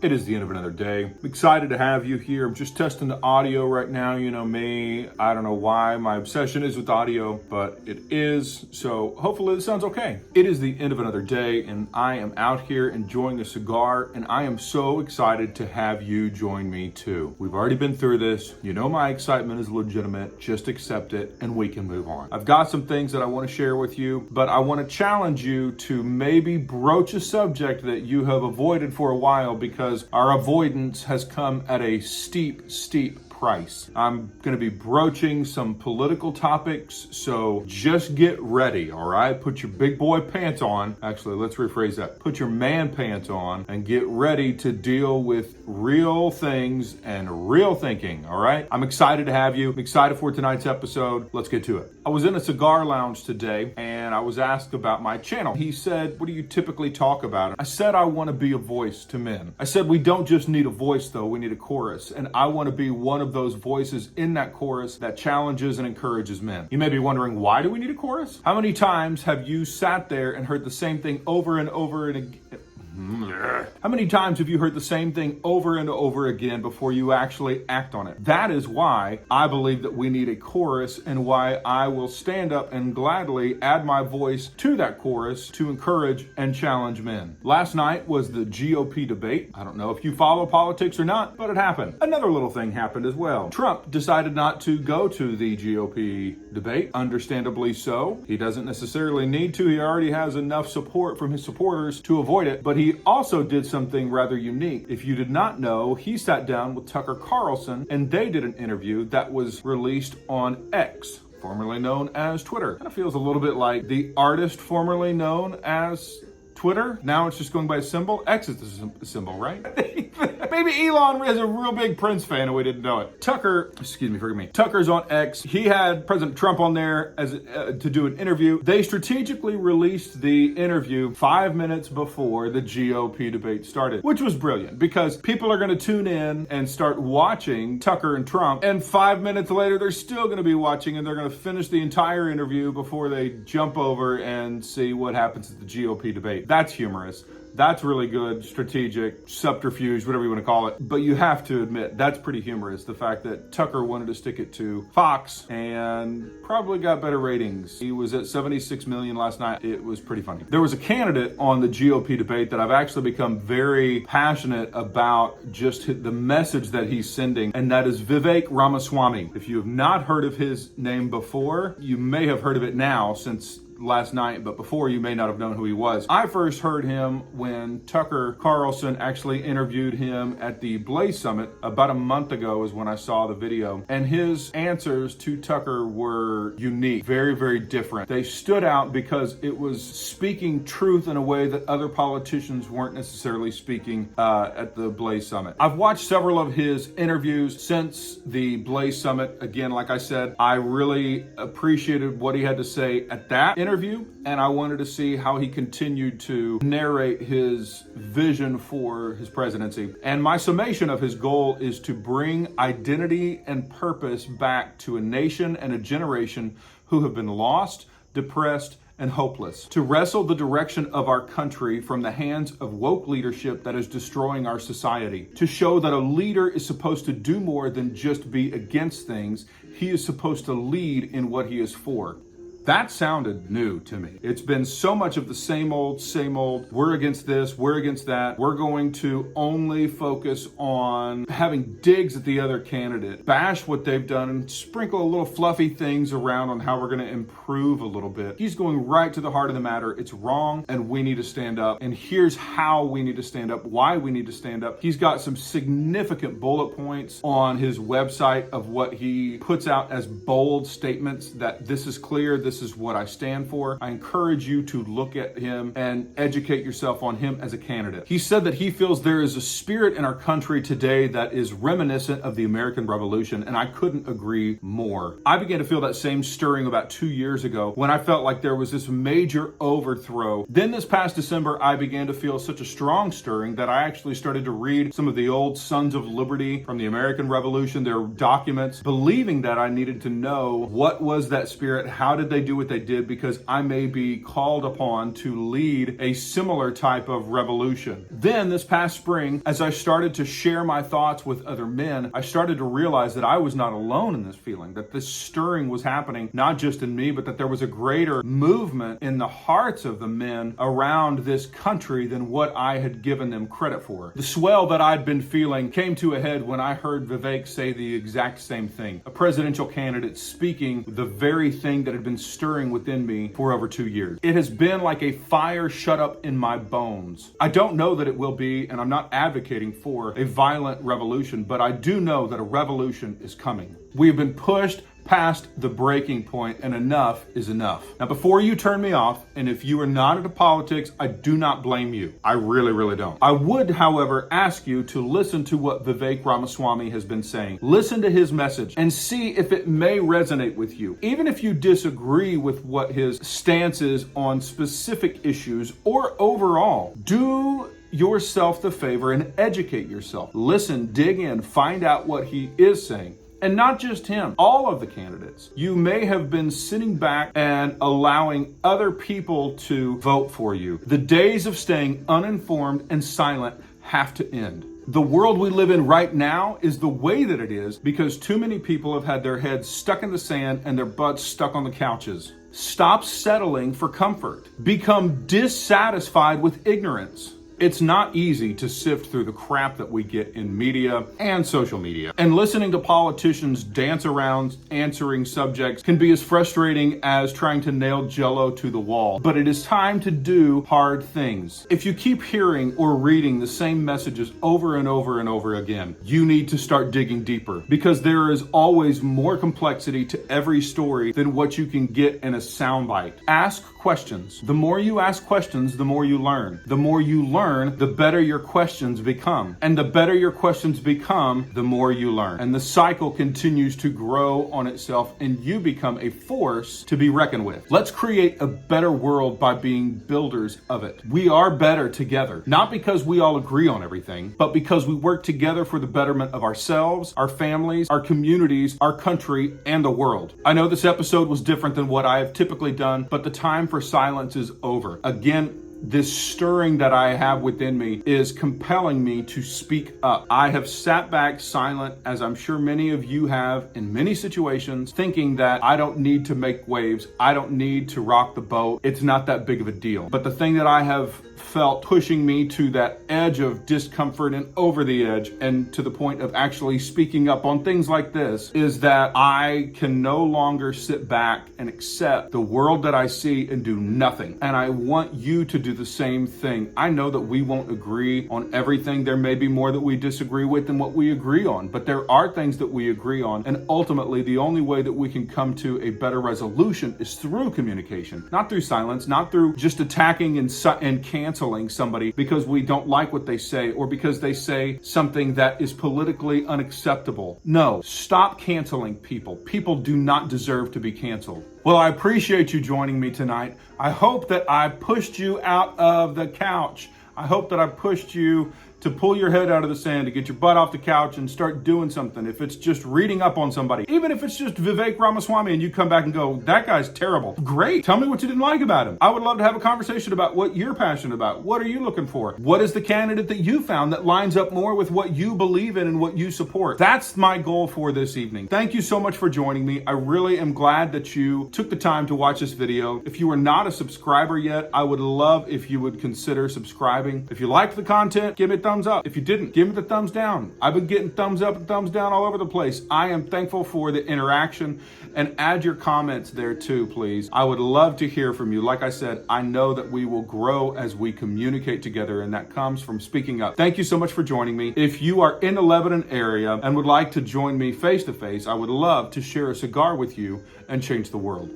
It is the end of another day. I'm excited to have you here. I'm just testing the audio right now. You know me. I don't know why my obsession is with audio, but it is. So hopefully it sounds okay. It is the end of another day, and I am out here enjoying a cigar, and I am so excited to have you join me too. We've already been through this. You know my excitement is legitimate. Just accept it, and we can move on. I've got some things that I want to share with you, but I want to challenge you to maybe broach a subject that you have avoided for a while because our avoidance has come at a steep price. I'm going to be broaching some political topics, so just get ready, all right? Put your big boy pants on. Actually, let's rephrase that. Put your man pants on and get ready to deal with real things and real thinking, all right? I'm excited to have you. I'm excited for tonight's episode. Let's get to it. I was in a cigar lounge today and I was asked about my channel. He said, "What do you typically talk about?" I said, "I want to be a voice to men." I said, "We don't just need a voice though, we need a chorus. And I want to be one of those voices in that chorus that challenges and encourages men." You may be wondering, why do we need a chorus? How many times have you sat there and heard the same thing over and over and again? How many times have you heard the same thing over and over again before you actually act on it? That is why I believe that we need a chorus, and why I will stand up and gladly add my voice to that chorus to encourage and challenge men. Last night was the GOP debate. I don't know if you follow politics or not, but it happened. Another little thing happened as well. Trump decided not to go to the GOP debate, understandably so. He doesn't necessarily need to. He already has enough support from his supporters to avoid it, but he also did something rather unique. If you did not know, he sat down with Tucker Carlson and they did an interview that was released on X, formerly known as Twitter. Kind of feels a little bit like the artist formerly known as Twitter. Now it's just going by a symbol. X is the symbol, right? Maybe Elon is a real big Prince fan and we didn't know it. Tucker's on X. He had President Trump on there as to do an interview. They strategically released the interview 5 minutes before the GOP debate started, which was brilliant because people are going to tune in and start watching Tucker and Trump, and 5 minutes later they're still going to be watching, and they're going to finish the entire interview before they jump over and see what happens at the GOP debate. That's humorous. That's really good, strategic, subterfuge, whatever you want to call it. But you have to admit, that's pretty humorous. The fact that Tucker wanted to stick it to Fox and probably got better ratings. He was at 76 million last night. It was pretty funny. There was a candidate on the GOP debate that I've actually become very passionate about just the message that he's sending, and that is Vivek Ramaswamy. If you have not heard of his name before, you may have heard of it now since last night, but before you may not have known who he was. I first heard him when Tucker Carlson actually interviewed him at the Blaze Summit about a month ago is when I saw the video, and his answers to Tucker were unique, very different. They stood out because it was speaking truth in a way that other politicians weren't necessarily speaking at the Blaze Summit. I've watched several of his interviews since the Blaze Summit. Again, like I said, I really appreciated what he had to say at that interview, and I wanted to see how he continued to narrate his vision for his presidency. And my summation of his goal is to bring identity and purpose back to a nation and a generation who have been lost, depressed, and hopeless, to wrestle the direction of our country from the hands of woke leadership that is destroying our society, to show that a leader is supposed to do more than just be against things. He is supposed to lead in what he is for. That sounded new to me. It's been so much of the same old, we're against this, we're against that. We're going to only focus on having digs at the other candidate, bash what they've done, and sprinkle a little fluffy things around on how we're going to improve a little bit. He's going right to the heart of the matter. It's wrong, and we need to stand up. And here's how we need to stand up, why we need to stand up. He's got some significant bullet points on his website of what he puts out as bold statements that this is clear, this is what I stand for. I encourage you to look at him and educate yourself on him as a candidate. He said that he feels there is a spirit in our country today that is reminiscent of the American Revolution, and I couldn't agree more. I began to feel that same stirring about 2 years ago when I felt like there was this major overthrow. Then this past December, I began to feel such a strong stirring that I actually started to read some of the old Sons of Liberty from the American Revolution, their documents, believing that I needed to know what was that spirit, how did they they do what they did because I may be called upon to lead a similar type of revolution. Then this past spring, as I started to share my thoughts with other men, I started to realize that I was not alone in this feeling, that this stirring was happening not just in me, but that there was a greater movement in the hearts of the men around this country than what I had given them credit for. The swell that I'd been feeling came to a head when I heard Vivek say the exact same thing. A presidential candidate speaking the very thing that had been stirring within me for over 2 years. It has been like a fire shut up in my bones. I don't know that it will be, and I'm not advocating for a violent revolution, but I do know that a revolution is coming. We have been pushed past the breaking point, and enough is enough. Now, before you turn me off, and if you are not into politics, I do not blame you. I really, really don't. I would, however, ask you to listen to what Vivek Ramaswamy has been saying. Listen to his message and see if it may resonate with you. Even if you disagree with what his stance is on specific issues or overall, do yourself the favor and educate yourself. Listen, dig in, find out what he is saying. And not just him, all of the candidates. You may have been sitting back and allowing other people to vote for you. The days of staying uninformed and silent have to end. The world we live in right now is the way that it is because too many people have had their heads stuck in the sand and their butts stuck on the couches. Stop settling for comfort. Become dissatisfied with ignorance. It's not easy to sift through the crap that we get in media and social media. And listening to politicians dance around answering subjects can be as frustrating as trying to nail Jell-O to the wall. But it is time to do hard things. If you keep hearing or reading the same messages over and over and over again, you need to start digging deeper because there is always more complexity to every story than what you can get in a soundbite. Ask questions. The more you ask questions, the more you learn. The more you learn, the better your questions become. And the better your questions become, the more you learn. And the cycle continues to grow on itself and you become a force to be reckoned with. Let's create a better world by being builders of it. We are better together, not because we all agree on everything, but because we work together for the betterment of ourselves, our families, our communities, our country, and the world. I know this episode was different than what I have typically done, but the time for silence is over. Again, this stirring that I have within me is compelling me to speak up. I have sat back silent, as I'm sure many of you have in many situations, thinking that I don't need to make waves. I don't need to rock the boat. It's not that big of a deal. But the thing that I have felt pushing me to that edge of discomfort and over the edge and to the point of actually speaking up on things like this is that I can no longer sit back and accept the world that I see and do nothing. And I want you to do the same thing. I know that we won't agree on everything. There may be more that we disagree with than what we agree on, but there are things that we agree on. And ultimately, the only way that we can come to a better resolution is through communication, not through silence, not through just attacking and canceling somebody because we don't like what they say or because they say something that is politically unacceptable. No, stop canceling people. People do not deserve to be canceled. Well, I appreciate you joining me tonight. I hope that I pushed you out of the couch. I hope that I pushed you to pull your head out of the sand, to get your butt off the couch and start doing something. If it's just reading up on somebody, even if it's just Vivek Ramaswamy and you come back and go, that guy's terrible. Great. Tell me what you didn't like about him. I would love to have a conversation about what you're passionate about. What are you looking for? What is the candidate that you found that lines up more with what you believe in and what you support? That's my goal for this evening. Thank you so much for joining me. I really am glad that you took the time to watch this video. If you are not a subscriber yet, I would love if you would consider subscribing. If you liked the content, give me a thumbs up. If you didn't, give me the thumbs down. I've been getting thumbs up and thumbs down all over the place. I am thankful for the interaction, and add your comments there too, please. I would love to hear from you. Like I said, I know that we will grow as we communicate together, and that comes from speaking up. Thank you so much for joining me. If you are in the Lebanon area and would like to join me face to face, I would love to share a cigar with you and change the world.